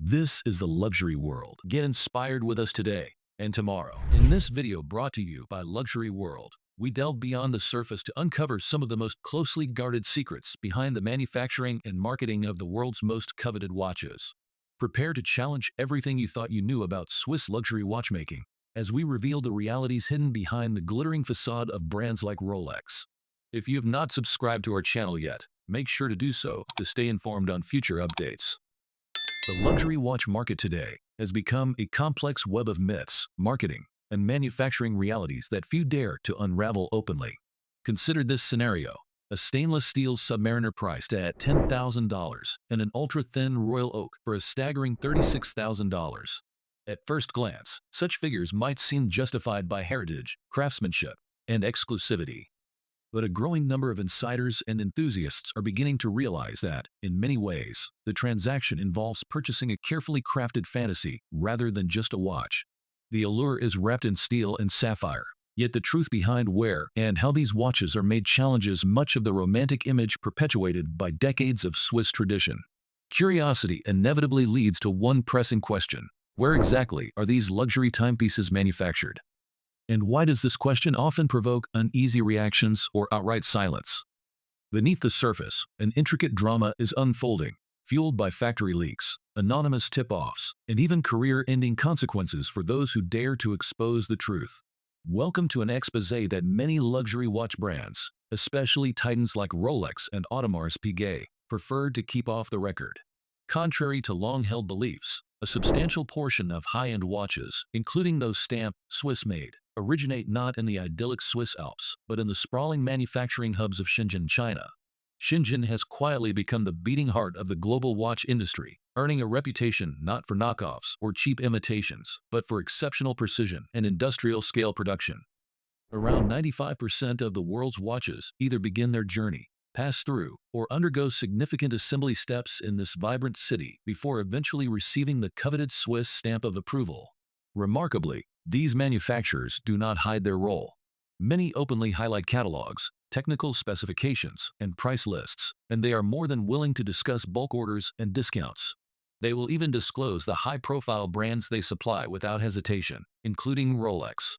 This is the luxury world. Get inspired with us today and tomorrow. In this video brought to you by Luxury World, we delve beyond the surface to uncover some of the most closely guarded secrets behind the manufacturing and marketing of the world's most coveted watches. Prepare to challenge everything you thought you knew about Swiss luxury watchmaking as we reveal the realities hidden behind the glittering facade of brands like Rolex. If you have not subscribed to our channel yet, make sure to do so to stay informed on future updates. The luxury watch market today has become a complex web of myths, marketing, and manufacturing realities that few dare to unravel openly. Consider this scenario: a stainless steel Submariner priced at $10,000 and an ultra-thin Royal Oak for a staggering $36,000. At first glance, such figures might seem justified by heritage, craftsmanship, and exclusivity. But a growing number of insiders and enthusiasts are beginning to realize that, in many ways, the transaction involves purchasing a carefully crafted fantasy rather than just a watch. The allure is wrapped in steel and sapphire, yet the truth behind where and how these watches are made challenges much of the romantic image perpetuated by decades of Swiss tradition. Curiosity inevitably leads to one pressing question: where exactly are these luxury timepieces manufactured? And why does this question often provoke uneasy reactions or outright silence? Beneath the surface, an intricate drama is unfolding, fueled by factory leaks, anonymous tip-offs, and even career-ending consequences for those who dare to expose the truth. Welcome to an exposé that many luxury watch brands, especially titans like Rolex and Audemars Piguet, prefer to keep off the record. Contrary to long-held beliefs, a substantial portion of high-end watches, including those stamped Swiss-made, originate not in the idyllic Swiss Alps, but in the sprawling manufacturing hubs of Shenzhen, China. Shenzhen has quietly become the beating heart of the global watch industry, earning a reputation not for knockoffs or cheap imitations, but for exceptional precision and industrial-scale production. Around 95% of the world's watches either begin their journey, pass through, or undergo significant assembly steps in this vibrant city before eventually receiving the coveted Swiss stamp of approval. Remarkably, these manufacturers do not hide their role. Many openly highlight catalogs, technical specifications, and price lists, and they are more than willing to discuss bulk orders and discounts. They will even disclose the high-profile brands they supply without hesitation, including Rolex.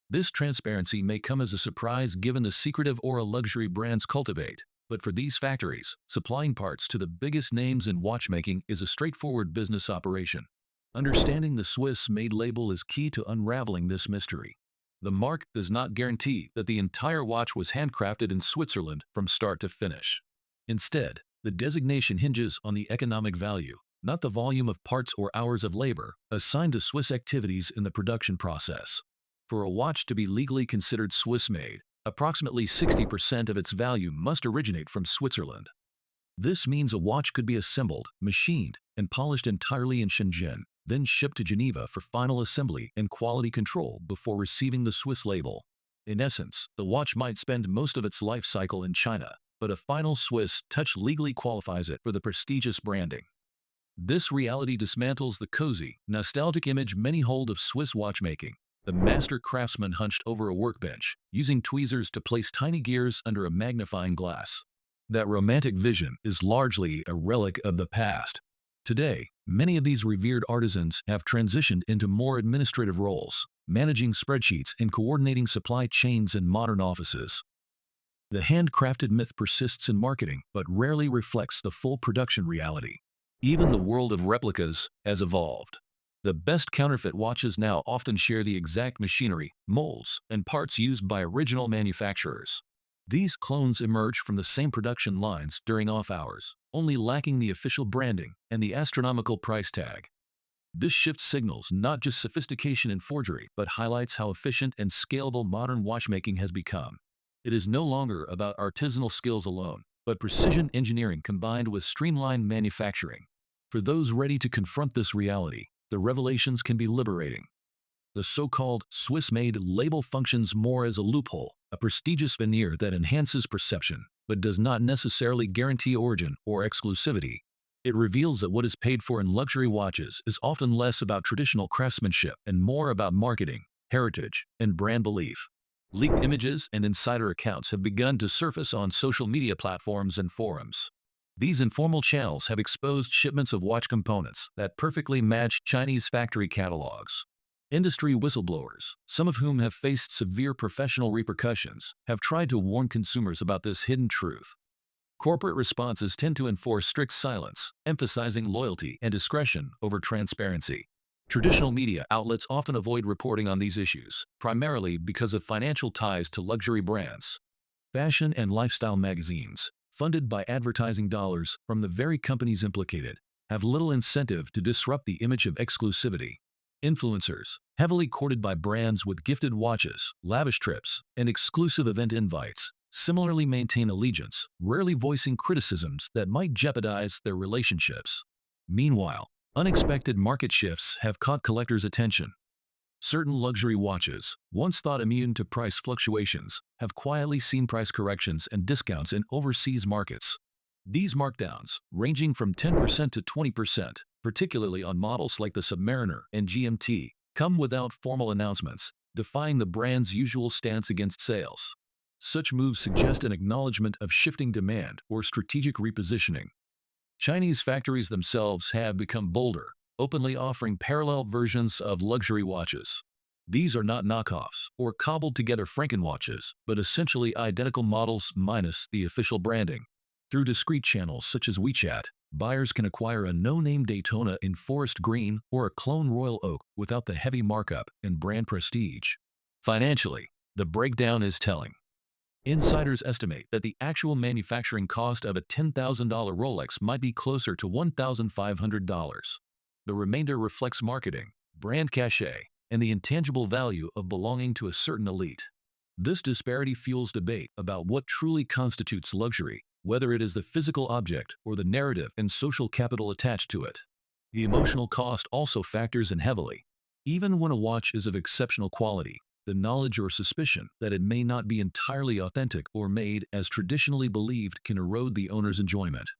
This transparency may come as a surprise given the secretive aura luxury brands cultivate, but for these factories, supplying parts to the biggest names in watchmaking is a straightforward business operation. Understanding the Swiss-made label is key to unraveling this mystery. The mark does not guarantee that the entire watch was handcrafted in Switzerland from start to finish. Instead, the designation hinges on the economic value, not the volume of parts or hours of labor, assigned to Swiss activities in the production process. For a watch to be legally considered Swiss-made, approximately 60% of its value must originate from Switzerland. This means a watch could be assembled, machined, and polished entirely in Shenzhen, then shipped to Geneva for final assembly and quality control before receiving the Swiss label. In essence, the watch might spend most of its life cycle in China, but a final Swiss touch legally qualifies it for the prestigious branding. This reality dismantles the cozy, nostalgic image many hold of Swiss watchmaking: the master craftsman hunched over a workbench, using tweezers to place tiny gears under a magnifying glass. That romantic vision is largely a relic of the past. Today, many of these revered artisans have transitioned into more administrative roles, managing spreadsheets and coordinating supply chains in modern offices. The handcrafted myth persists in marketing, but rarely reflects the full production reality. Even the world of replicas has evolved. The best counterfeit watches now often share the exact machinery, molds, and parts used by original manufacturers. These clones emerge from the same production lines during off hours, only lacking the official branding and the astronomical price tag. This shift signals not just sophistication in forgery, but highlights how efficient and scalable modern watchmaking has become. It is no longer about artisanal skills alone, but precision engineering combined with streamlined manufacturing. For those ready to confront this reality, the revelations can be liberating. The so-called Swiss-made label functions more as a loophole, a prestigious veneer that enhances perception, but does not necessarily guarantee origin or exclusivity. It reveals that what is paid for in luxury watches is often less about traditional craftsmanship and more about marketing, heritage, and brand belief. Leaked images and insider accounts have begun to surface on social media platforms and forums. These informal channels have exposed shipments of watch components that perfectly match Chinese factory catalogs. Industry whistleblowers, some of whom have faced severe professional repercussions, have tried to warn consumers about this hidden truth. Corporate responses tend to enforce strict silence, emphasizing loyalty and discretion over transparency. Traditional media outlets often avoid reporting on these issues, primarily because of financial ties to luxury brands. Fashion and lifestyle magazines, funded by advertising dollars from the very companies implicated, have little incentive to disrupt the image of exclusivity. Influencers, heavily courted by brands with gifted watches, lavish trips, and exclusive event invites, similarly maintain allegiance, rarely voicing criticisms that might jeopardize their relationships. Meanwhile, unexpected market shifts have caught collectors' attention. Certain luxury watches, once thought immune to price fluctuations, have quietly seen price corrections and discounts in overseas markets. These markdowns, ranging from 10% to 20%, particularly on models like the Submariner and GMT, come without formal announcements, defying the brand's usual stance against sales. Such moves suggest an acknowledgement of shifting demand or strategic repositioning. Chinese factories themselves have become bolder, openly offering parallel versions of luxury watches. These are not knockoffs or cobbled-together Frankenwatches, but essentially identical models minus the official branding. Through discreet channels such as WeChat, buyers can acquire a no-name Daytona in forest green or a clone Royal Oak without the heavy markup and brand prestige. Financially, the breakdown is telling. Insiders estimate that the actual manufacturing cost of a $10,000 Rolex might be closer to $1,500. The remainder reflects marketing, brand cachet, and the intangible value of belonging to a certain elite. This disparity fuels debate about what truly constitutes luxury, whether it is the physical object or the narrative and social capital attached to it. The emotional cost also factors in heavily. Even when a watch is of exceptional quality, the knowledge or suspicion that it may not be entirely authentic or made as traditionally believed can erode the owner's enjoyment.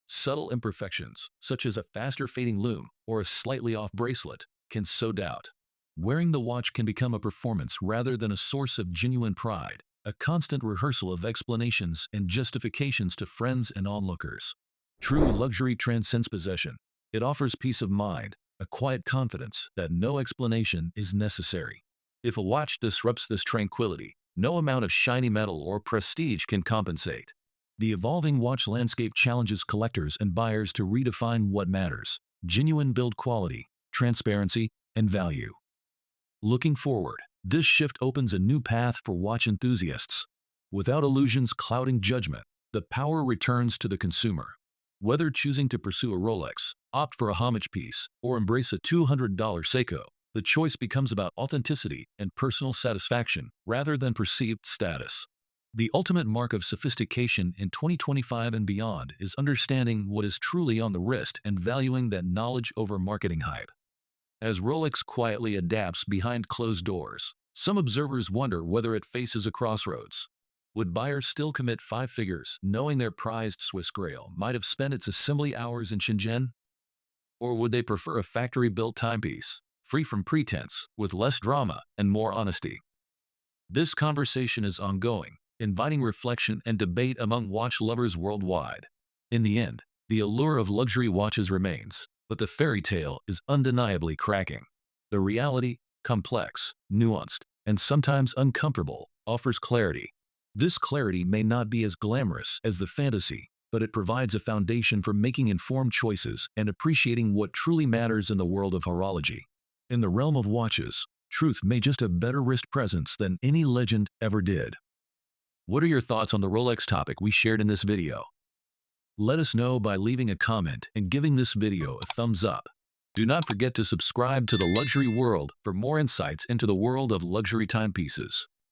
Subtle imperfections, such as a faster fading lume or a slightly off bracelet, can sow doubt. Wearing the watch can become a performance rather than a source of genuine pride, a constant rehearsal of explanations and justifications to friends and onlookers. True luxury transcends possession. It offers peace of mind, a quiet confidence that no explanation is necessary. If a watch disrupts this tranquility, no amount of shiny metal or prestige can compensate. The evolving watch landscape challenges collectors and buyers to redefine what matters: genuine build quality, transparency, and value. Looking forward, this shift opens a new path for watch enthusiasts. Without illusions clouding judgment, the power returns to the consumer. Whether choosing to pursue a Rolex, opt for a homage piece, or embrace a $200 Seiko, the choice becomes about authenticity and personal satisfaction rather than perceived status. The ultimate mark of sophistication in 2025 and beyond is understanding what is truly on the wrist and valuing that knowledge over marketing hype. As Rolex quietly adapts behind closed doors, some observers wonder whether it faces a crossroads. Would buyers still commit 5 figures knowing their prized Swiss Grail might have spent its assembly hours in Shenzhen? Or would they prefer a factory-built timepiece, free from pretense, with less drama and more honesty? This conversation is ongoing, inviting reflection and debate among watch lovers worldwide. In the end, the allure of luxury watches remains, but the fairy tale is undeniably cracking. The reality, complex, nuanced, and sometimes uncomfortable, offers clarity. This clarity may not be as glamorous as the fantasy, but it provides a foundation for making informed choices and appreciating what truly matters in the world of horology. In the realm of watches, truth may just have better wrist presence than any legend ever did. What are your thoughts on the Rolex topic we shared in this video? Let us know by leaving a comment and giving this video a thumbs up. Do not forget to subscribe to the Luxury World for more insights into the world of luxury timepieces.